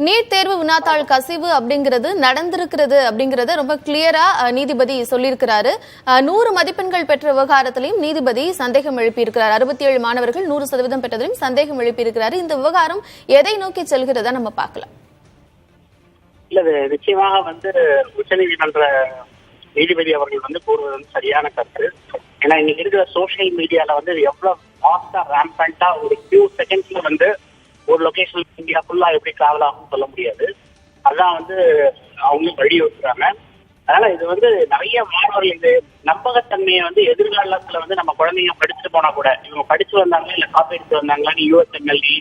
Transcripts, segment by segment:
NEET தேர்வு வினாத்தாள் கசிவு அப்படிங்கிறது நடந்திருக்கிறது அப்படிங்கறத ரொம்ப கிளியரா நீதிபதி சொல்லியிருக்கிறாரு. 100 மதிப்பெண்கள் பெற்ற விவகாரத்திலையும் நீதிபதி சந்தேகம் எழுப்பியிருக்கிறார். 67 மாணவர்கள் 100% பெற்றதிலும் சந்தேகம் எழுப்பியிருக்கிறாரு. இந்த விவகாரம் எதை நோக்கி செல்கிறதா நம்ம பார்க்கலாம். இல்ல, நிச்சயமாக உச்சநீதிமன்ற நீதிபதி அவர்கள் கூறுவது சரியான கருத்து. ஏன்னா இன்னைக்கு இருக்கிற சோசியல் மீடியால எவ்வளவு ஃபாஸ்டா ரேம்பண்டா ஒரு ஃபியூ செகண்ட்ஸ்ல ஒரு லொகேஷன் இந்தியா ஃபுல்லா எப்படி டிராவல் ஆகும் சொல்ல முடியாது. அதான் அவங்களும் வலியுறுத்துறாங்க. அதனால இது நிறைய மாணவர்கள் இது நம்பகத்தன்மையை எதிர்காலத்துல நம்ம குழந்தைங்க படிச்சுட்டு போனா கூட இவங்க படிச்சு வந்தாங்களா இல்ல காப்பி எடுத்து வந்தாங்களான்னு யூஎஸ்எம்எல்டி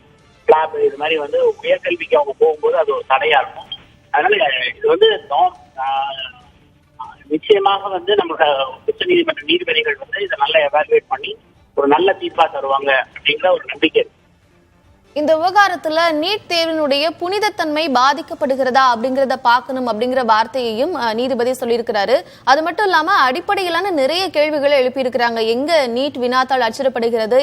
கிளாப் இது மாதிரி உயர்கல்விக்கு அவங்க போகும்போது அது ஒரு தடையா இருக்கும். அதனால இது நிச்சயமாக நம்ம உச்ச நீதிமன்ற நீதிபதிகள் இதை நல்லா எவாலுவேட் பண்ணி ஒரு நல்ல தீர்ப்பா தருவாங்க அப்படிங்கிற ஒரு நம்பிக்கை இருக்கு. இந்த விவகாரத்துல நீட் தேர்வினுடைய புனிதத்தன்மை பாதிக்கப்படுகிறதா அப்படிங்கறத பார்க்கணும் அப்படிங்கிற வார்த்தையையும் நீதிபதி சொல்லியிருக்கிறாரு. அது மட்டும் இல்லாம அடிப்படையிலான நிறைய கேள்விகளை எழுப்பியிருக்கிறாங்க. எங்க நீட் வினாத்தாள் அச்சிடப்படுகிறது,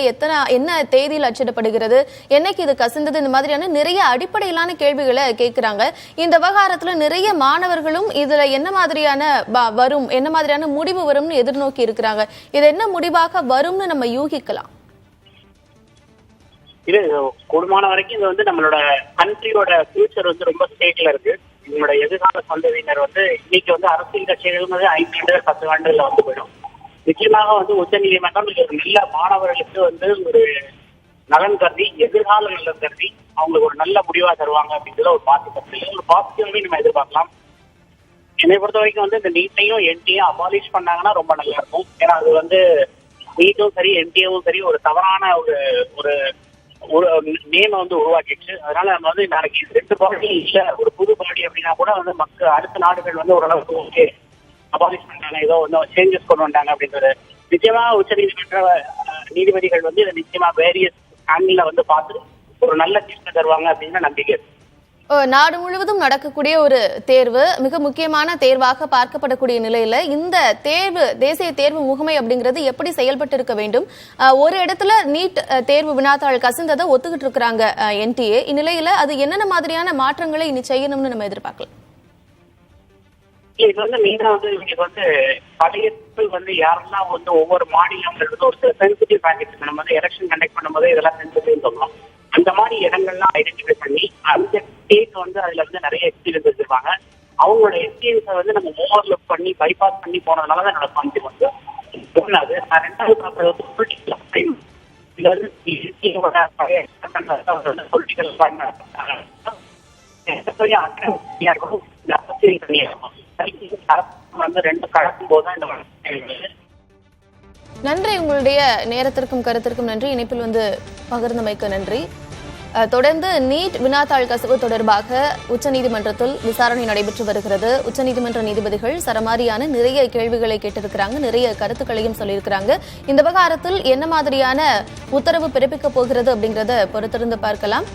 என்ன தேதியில் அச்சிடப்படுகிறது, என்னைக்கு இது கசிந்தது, இந்த மாதிரியான நிறைய அடிப்படையிலான கேள்விகளை கேட்கிறாங்க. இந்த விவகாரத்துல நிறைய மாணவர்களும் இதுல என்ன மாதிரியான முடிவு வரும்னு எதிர்நோக்கி இருக்கிறாங்க. இது என்ன முடிவாக வரும்னு நம்ம யூகிக்கலாம். இது கூடுமான வரைக்கும் இது நம்மளோட கண்ட்ரியோட ஃபியூச்சர் ரொம்ப ஸ்டேட்ல இருக்கு. இவங்களோட எதிர்கால சந்ததியினர் இன்னைக்கு அரசியல் கட்சிகள் 5 ஆண்டுகள் 10 ஆண்டுகள்ல போயிடும். நிச்சயமாக உச்ச நீதிமன்றம் நல்ல மாணவர்களுக்கு ஒரு நலன் கருதி எதிர்கால நலன் கருதி அவங்களுக்கு ஒரு நல்ல முடிவா தருவாங்க அப்படிங்கிறத ஒரு பாசிட்டிவாவே நம்ம எதிர்பார்க்கலாம். என்னை பொறுத்த வரைக்கும் இந்த நீட்டையும் என்டியும் அபாலிஷ் பண்ணாங்கன்னா ரொம்ப நல்லா இருக்கும். ஏன்னா அது நீட்டும் சரி என்டிஏவும் சரி ஒரு தவறான ஒரு நேம உருவாக்கிடுச்சு. அதனால நம்ம நாளைக்கு 2 பாடி இல்ல ஒரு புது பாடி அப்படின்னா கூட மக்கள் அடுத்த நாடுகள் ஓரளவுக்கு ஓகே அபாலிஷ் பண்ணாங்க, ஏதோ சேஞ்சஸ் கொண்டு வந்தாங்க அப்படின்றது. நிச்சயமா உச்ச நீதிமன்ற நீதிபதிகள் இதை நிச்சயமா வேரியஸ் ஆங்கிள் பார்த்து ஒரு நல்ல தீர்ப்பு தருவாங்க அப்படின்னு நம்பிக்கை. நாடு முழுவதும் நடக்கக்கூடிய ஒரு தேர்வு, மிக முக்கியமான தேர்வாக பார்க்கப்படக்கூடிய நிலையில இந்த தேர்வு தேசிய தேர்வு முகமை அப்படிங்கிறது எப்படி செயல்பட்டு இருக்க வேண்டும். ஒரு இடத்துல நீட் தேர்வு வினாத்தாள் கசிந்ததை ஒத்துக்கிட்டு இருக்கிறாங்க என்டிஏ. இந்நிலையில அது என்னென்ன மாதிரியான மாற்றங்களை இனி செய்யணும்னு நம்ம எதிர்பார்க்கலாம். இது மெயினா இவங்களுக்கு பழைய யாரெல்லாம் ஒவ்வொரு மாநிலம் ஒரு சென்சிட்டிவ் பாக்கெட் நம்ம எலெக்ஷன் கண்டக்ட் பண்ணும்போது இதெல்லாம் சென்சிட்டிவ் சொல்லலாம். அந்த மாதிரி இடங்கள்லாம் ஐடென்டிஃபை பண்ணி அந்த ஸ்டேட் அதுல நிறைய எக்ஸ்பீரியன்ஸ் வச்சிருப்பாங்க. அவங்களோட எக்ஸ்பீரியன்ஸை நம்ம ஓவர்லுக் பண்ணி பைபாஸ் பண்ணி போனதுனாலதான் என்னோட கான்ஃபிடன்ஸ் ஒண்ணாது. நான் 2வது பார்க்கறது பொலிட்டிக்கல் ரெண்டு கலக்கும் போதுதான் இந்த நன்றி. உங்களுடைய நேரத்திற்கும் கருத்திற்கும் நன்றி. இணைப்பில் பகிர்ந்தமைக்கு நன்றி. தொடர்ந்து நீட் வினாத்தாள் கசிவு தொடர்பாக உச்சநீதிமன்றத்தில் விசாரணை நடைபெற்று வருகிறது. உச்சநீதிமன்ற நீதிபதிகள் சரமாரியான நிறைய கேள்விகளை கேட்டிருக்கிறாங்க, நிறைய கருத்துக்களையும் சொல்லியிருக்கிறாங்க. இந்த விவகாரத்தில் என்ன மாதிரியான உத்தரவு பிறப்பிக்க போகிறது அப்படிங்கறத பொறுத்திருந்து பார்க்கலாம்.